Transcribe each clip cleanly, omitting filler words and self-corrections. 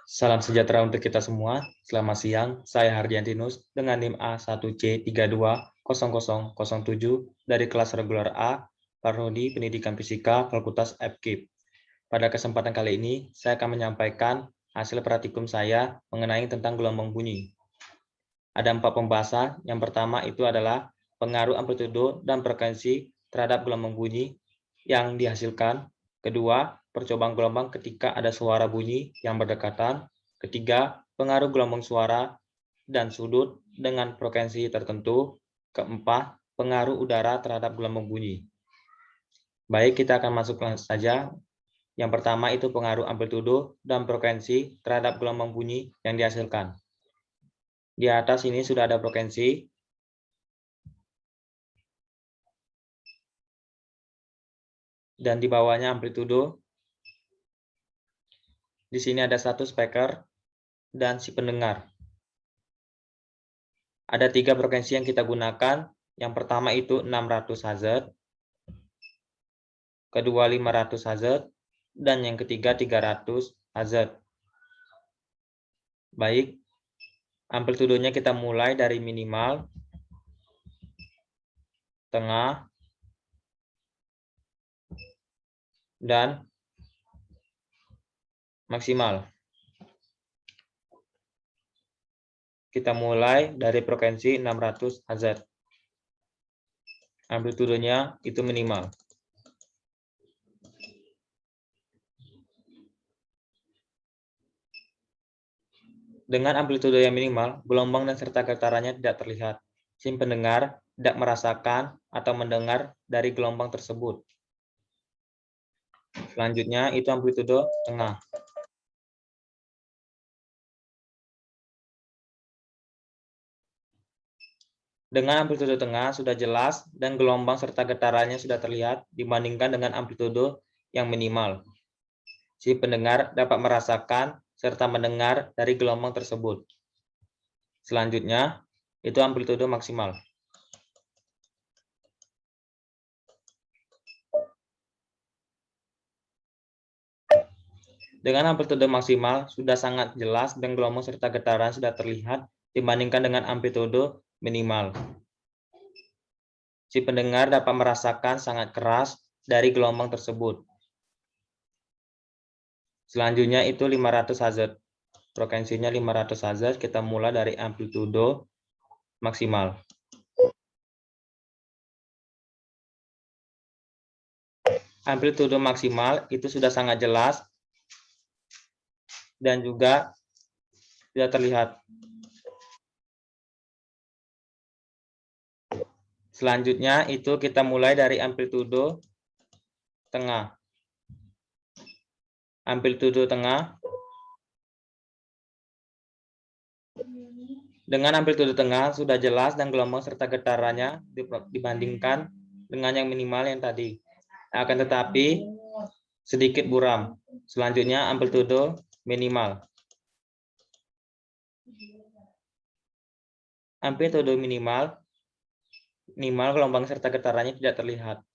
Salam sejahtera untuk kita semua. Selamat siang, saya Hardiantinus dengan NIM A1C320007 dari kelas reguler A, Prodi Pendidikan Fisika, Fakultas FKIP. Pada kesempatan kali ini, saya akan menyampaikan hasil praktikum saya mengenai tentang gelombang bunyi. Ada 4 pembahasan. Yang pertama itu adalah pengaruh amplitudo dan frekuensi terhadap gelombang bunyi yang dihasilkan. Kedua, percobaan gelombang ketika ada suara bunyi yang berdekatan. Ketiga, pengaruh gelombang suara dan sudut dengan frekuensi tertentu. Keempat, pengaruh udara terhadap gelombang bunyi. Baik, kita akan masuk saja. Yang pertama itu pengaruh amplitudo dan frekuensi terhadap gelombang bunyi yang dihasilkan. Di atas ini sudah ada frekuensi. Dan di bawahnya amplitudo. Di sini ada satu speaker dan si pendengar. Ada 3 frekuensi yang kita gunakan. Yang pertama itu 600 Hz, kedua 500 Hz, dan yang ketiga 300 Hz. Baik, amplitudonya kita mulai dari minimal, tengah, dan maksimal. Kita mulai dari frekuensi 600 Hz. Amplitudonya itu minimal. Dengan amplitudo yang minimal, gelombang dan serta getarannya tidak terlihat. Si pendengar tidak merasakan atau mendengar dari gelombang tersebut. Selanjutnya itu amplitudo tengah. Dengan amplitudo tengah sudah jelas dan gelombang serta getarannya sudah terlihat dibandingkan dengan amplitudo yang minimal. Si pendengar dapat merasakan serta mendengar dari gelombang tersebut. Selanjutnya, itu amplitudo maksimal. Dengan amplitudo maksimal sudah sangat jelas dan gelombang serta getaran sudah terlihat dibandingkan dengan amplitudo minimal. Si pendengar dapat merasakan sangat keras dari gelombang tersebut. Selanjutnya itu 500 Hz. Frekuensinya 500 Hz, kita mulai dari amplitudo maksimal. Amplitudo maksimal itu sudah sangat jelas dan juga tidak terlihat. Selanjutnya itu kita mulai dari amplitudo tengah. Amplitudo tengah. Dengan amplitudo tengah sudah jelas dan gelombang serta getarannya dibandingkan dengan yang minimal yang tadi. Akan tetapi sedikit buram. Selanjutnya amplitudo minimal. Amplitudo minimal gelombang serta getarannya tidak terlihat.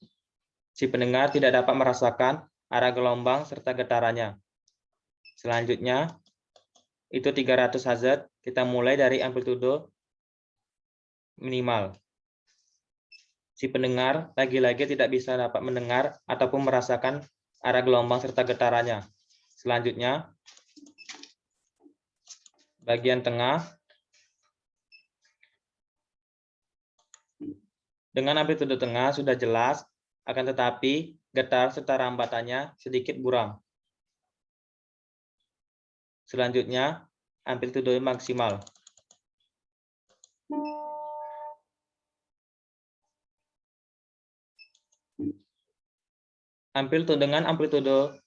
Si pendengar tidak dapat merasakan arah gelombang serta getarannya. Selanjutnya, itu 300 Hz, kita mulai dari amplitudo minimal. Si pendengar lagi-lagi tidak bisa dapat mendengar ataupun merasakan arah gelombang serta getarannya. Selanjutnya, bagian tengah. Dengan amplitudo tengah sudah jelas, akan tetapi getar serta rambatannya sedikit buram. Selanjutnya, amplitudo maksimal. Dengan amplitudo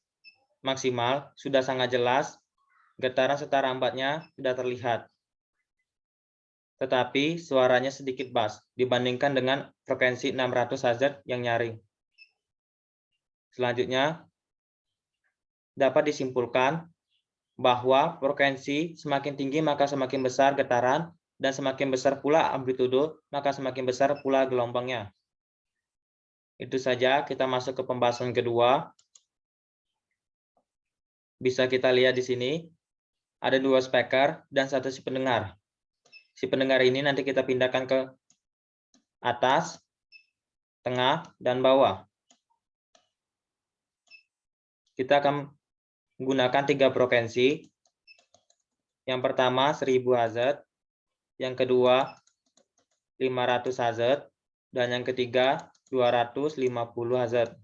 maksimal sudah sangat jelas, getaran serta rambatnya sudah terlihat. Tetapi suaranya sedikit bass dibandingkan dengan frekuensi 600 Hz yang nyaring. Selanjutnya, dapat disimpulkan bahwa frekuensi semakin tinggi maka semakin besar getaran, dan semakin besar pula amplitudo maka semakin besar pula gelombangnya. Itu saja, kita masuk ke pembahasan kedua. Bisa kita lihat di sini, ada 2 speaker dan 1 si pendengar. Si pendengar ini nanti kita pindahkan ke atas, tengah, dan bawah. Kita akan menggunakan 3 frekuensi. Yang pertama 1000 Hz, yang kedua 500 Hz, dan yang ketiga 250 Hz.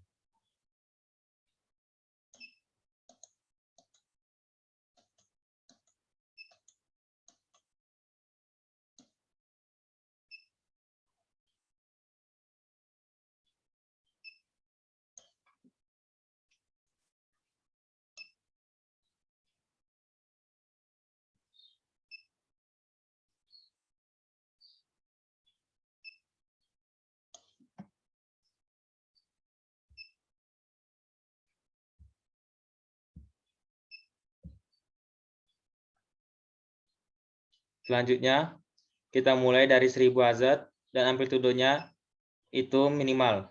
Selanjutnya, kita mulai dari 1000 Hz dan amplitudenya itu minimal.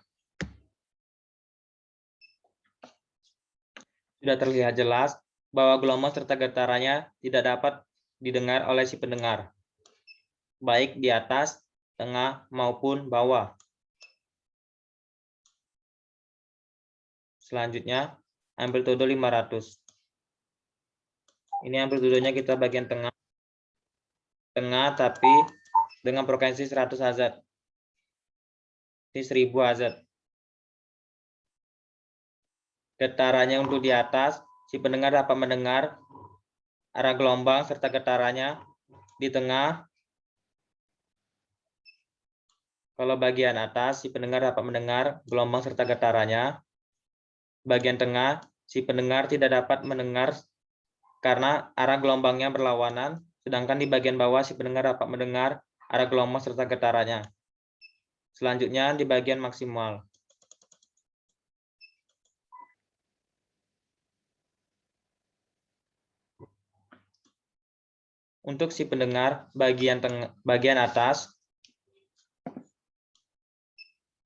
Sudah terlihat jelas bahwa gelombang serta getarannya tidak dapat didengar oleh si pendengar, baik di atas, tengah, maupun bawah. Selanjutnya, amplitudo 500. Ini amplitudenya kita bagian tengah tapi dengan frekuensi 100 Hz. Ini 1000 Hz. Getarannya untuk di atas, si pendengar dapat mendengar arah gelombang serta getarannya di tengah. Kalau bagian atas, si pendengar dapat mendengar gelombang serta getarannya. Bagian tengah, si pendengar tidak dapat mendengar karena arah gelombangnya berlawanan, sedangkan di bagian bawah si pendengar dapat mendengar arah gelombang serta getarannya. Selanjutnya di bagian maksimal. Untuk si pendengar bagian atas,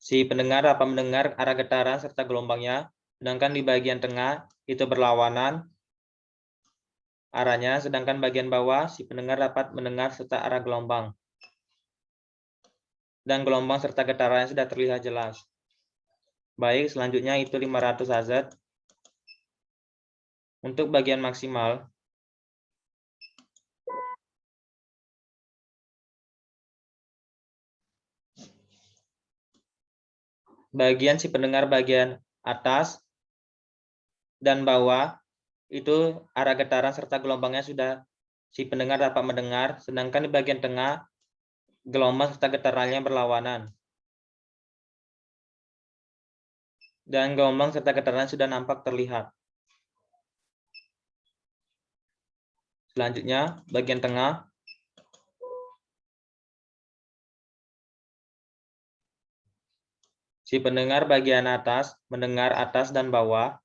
si pendengar dapat mendengar arah getaran serta gelombangnya, sedangkan di bagian tengah itu berlawanan arahnya, sedangkan bagian bawah si pendengar dapat mendengar serta arah gelombang. Dan gelombang serta getarannya sudah terlihat jelas. Baik, selanjutnya itu 500 Hz. Untuk bagian maksimal, bagian si pendengar bagian atas dan bawah itu arah getaran serta gelombangnya sudah si pendengar dapat mendengar, sedangkan di bagian tengah gelombang serta getarannya berlawanan. Dan gelombang serta getarannya sudah nampak terlihat. Selanjutnya, bagian tengah. Si pendengar bagian atas mendengar atas dan bawah.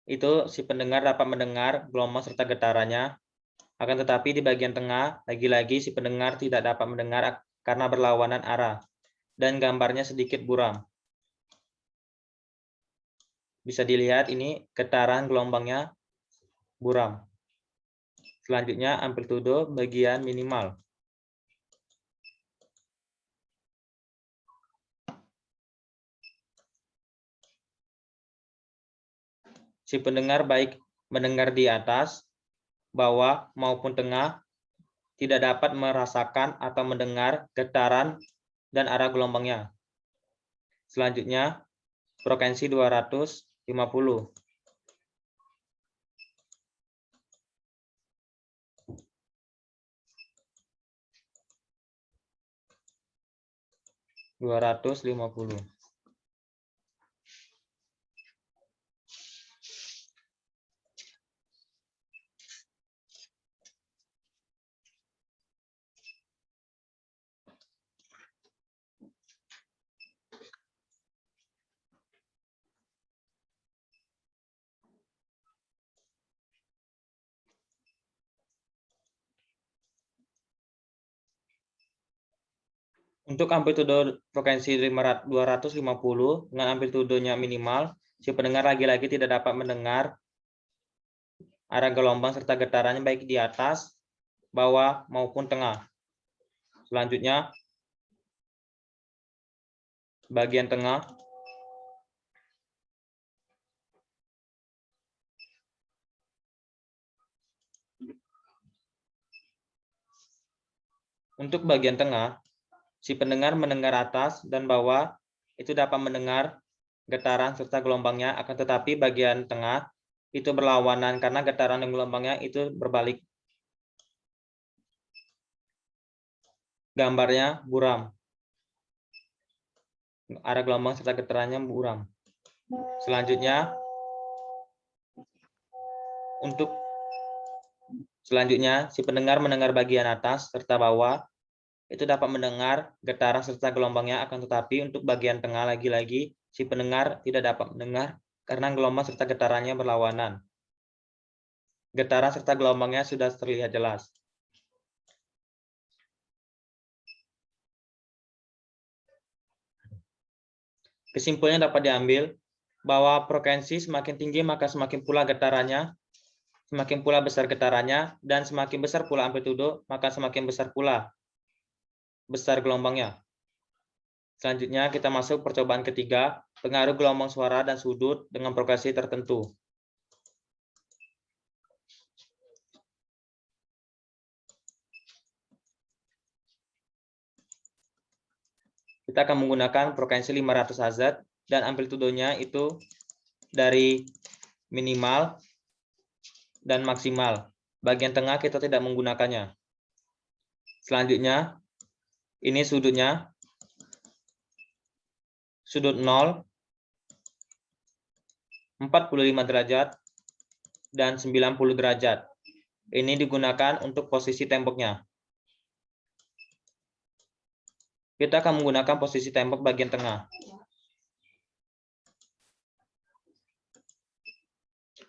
Itu si pendengar dapat mendengar gelombang serta getarannya. Akan tetapi di bagian tengah, lagi-lagi si pendengar tidak dapat mendengar karena berlawanan arah. Dan gambarnya sedikit buram. Bisa dilihat ini getaran gelombangnya buram. Selanjutnya amplitudo bagian minimal. Si pendengar baik mendengar di atas, bawah, maupun tengah tidak dapat merasakan atau mendengar getaran dan arah gelombangnya. Selanjutnya frekuensi 250. Untuk amplitudo frekuensi 250 dengan amplitudonya minimal, si pendengar lagi-lagi tidak dapat mendengar arah gelombang serta getarannya baik di atas, bawah, maupun tengah. Selanjutnya, bagian tengah. Untuk bagian tengah, si pendengar mendengar atas dan bawah itu dapat mendengar getaran serta gelombangnya, akan tetapi bagian tengah itu berlawanan karena getaran dan gelombangnya itu berbalik. Gambarnya buram. Arah gelombang serta getarannya buram. Selanjutnya, si pendengar mendengar bagian atas serta bawah itu dapat mendengar getaran serta gelombangnya, akan tetapi untuk bagian tengah lagi-lagi si pendengar tidak dapat mendengar karena gelombang serta getarannya berlawanan. Getaran serta gelombangnya sudah terlihat jelas. Kesimpulannya dapat diambil bahwa frekuensi semakin tinggi maka semakin pula getarannya, semakin pula besar getarannya, dan semakin besar pula amplitudo maka semakin besar pula gelombangnya. Selanjutnya kita masuk percobaan ketiga, pengaruh gelombang suara dan sudut dengan frekuensi tertentu. Kita akan menggunakan frekuensi 500 Hz dan amplitudonya itu dari minimal dan maksimal. Bagian tengah kita tidak menggunakannya. Selanjutnya, ini sudutnya. Sudut 0, 45 derajat, dan 90 derajat. Ini digunakan untuk posisi temboknya. Kita akan menggunakan posisi tembok bagian tengah.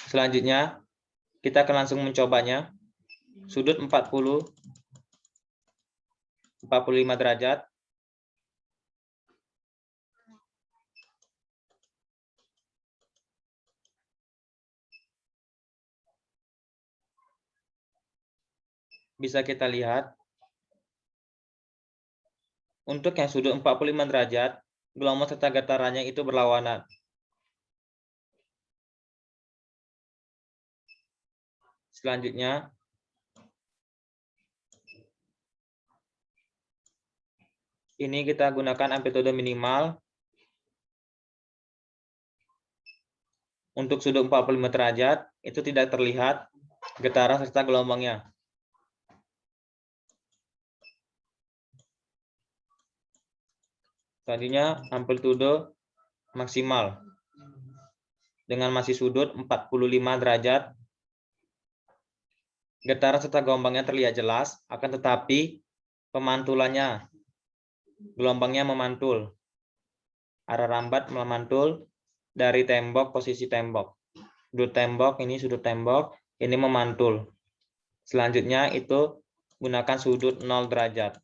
Selanjutnya, kita akan langsung mencobanya. Sudut 45 derajat. Bisa kita lihat. Untuk yang sudut 45 derajat, gelombang serta getarannya itu berlawanan. Selanjutnya, ini kita gunakan amplitudo minimal. Untuk sudut 45 derajat, itu tidak terlihat getaran serta gelombangnya. Selanjutnya, amplitudo maksimal. Dengan masih sudut 45 derajat, getaran serta gelombangnya terlihat jelas, akan tetapi pemantulannya, gelombangnya memantul. Arah rambat memantul dari tembok, posisi tembok. Sudut tembok, ini memantul. Selanjutnya itu gunakan sudut 0 derajat.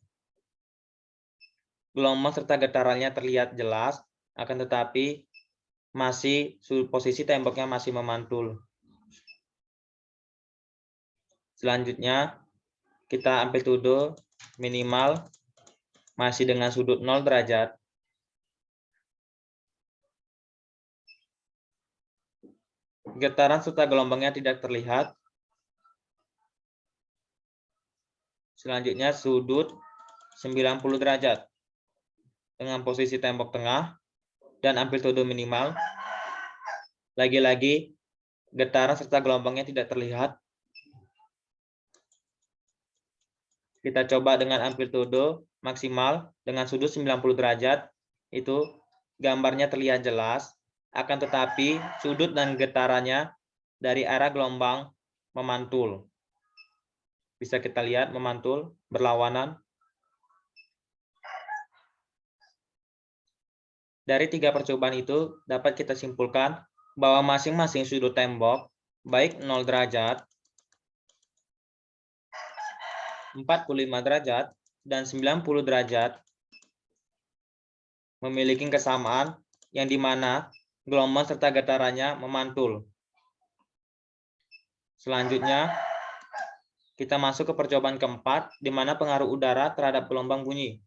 Gelombang serta getarannya terlihat jelas, akan tetapi posisi temboknya masih memantul. Selanjutnya, kita amplitudo minimal masih dengan sudut 0 derajat. Getaran serta gelombangnya tidak terlihat. Selanjutnya, sudut 90 derajat. Dengan posisi tembok tengah dan amplitudo minimal. Lagi-lagi, getaran serta gelombangnya tidak terlihat. Kita coba dengan amplitudo maksimal dengan sudut 90 derajat. Itu gambarnya terlihat jelas, akan tetapi sudut dan getarannya dari arah gelombang memantul. Bisa kita lihat memantul, berlawanan. Dari 3 percobaan itu dapat kita simpulkan bahwa masing-masing sudut tembok, baik 0 derajat, 45 derajat, dan 90 derajat, memiliki kesamaan yang dimana gelombang serta getarannya memantul. Selanjutnya, kita masuk ke percobaan keempat, di mana pengaruh udara terhadap gelombang bunyi.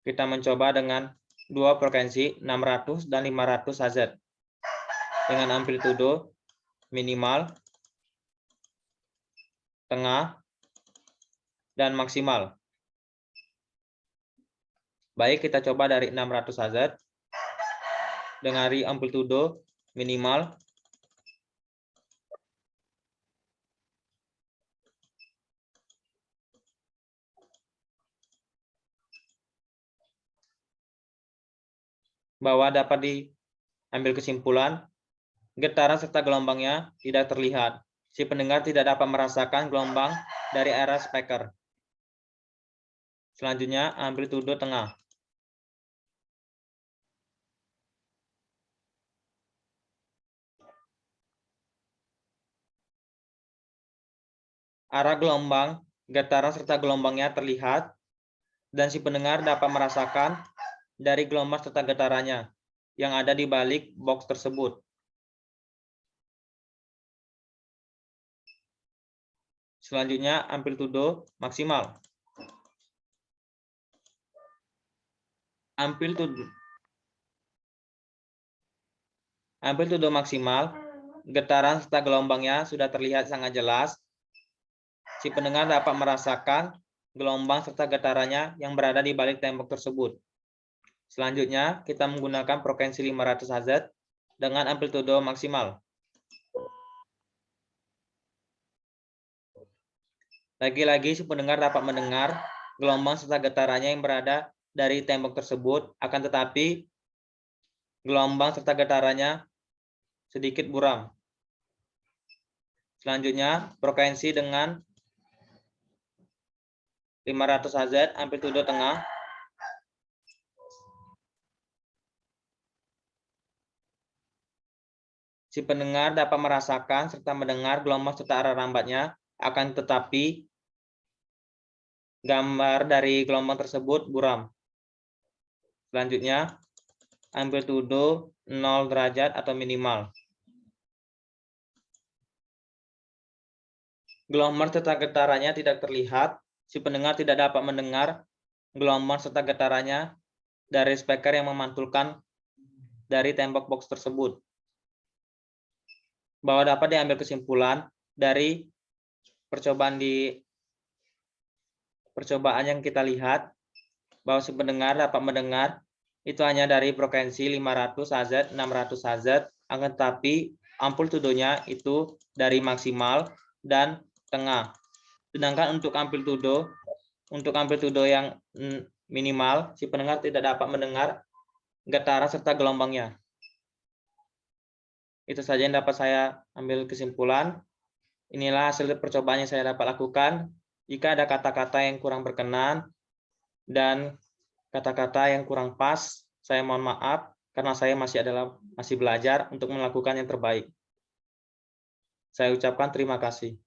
Kita mencoba dengan dua frekuensi 600 dan 500 Hz dengan amplitudo minimal, tengah, dan maksimal. Baik, kita coba dari 600 Hz dengan amplitudo minimal, bahwa dapat diambil kesimpulan getaran serta gelombangnya tidak terlihat. Si pendengar tidak dapat merasakan gelombang dari area speaker. Selanjutnya, amplitudo tengah. Arah gelombang, getaran serta gelombangnya terlihat, dan si pendengar dapat merasakan dari gelombang serta getarannya yang ada di balik box tersebut. Selanjutnya, amplitudo maksimal. Amplitudo maksimal, getaran serta gelombangnya sudah terlihat sangat jelas. Si pendengar dapat merasakan gelombang serta getarannya yang berada di balik tembok tersebut. Selanjutnya, kita menggunakan frekuensi 500 Hz dengan amplitudo maksimal. Lagi-lagi, si pendengar dapat mendengar gelombang serta getarannya yang berada dari tembok tersebut, akan tetapi gelombang serta getarannya sedikit buram. Selanjutnya, frekuensi dengan 500 Hz, amplitudo tengah. Si pendengar dapat merasakan serta mendengar gelombang serta arah rambatnya, akan tetapi gambar dari gelombang tersebut buram. Selanjutnya, amplitudo 0 derajat atau minimal. Gelombang serta getarannya tidak terlihat. Si pendengar tidak dapat mendengar gelombang serta getarannya dari speaker yang memantulkan dari tembok box tersebut. Bahwa dapat diambil kesimpulan dari percobaan yang kita lihat, bahwa si pendengar dapat mendengar itu hanya dari frekuensi 500 Hz, 600 Hz, akan tetapi amplitudonya itu dari maksimal dan tengah. Sedangkan untuk amplitudo yang minimal, si pendengar tidak dapat mendengar getaran serta gelombangnya. Itu saja yang dapat saya ambil kesimpulan. Inilah hasil percobaan yang saya dapat lakukan. Jika ada kata-kata yang kurang berkenan dan kata-kata yang kurang pas, saya mohon maaf karena saya masih belajar untuk melakukan yang terbaik. Saya ucapkan terima kasih.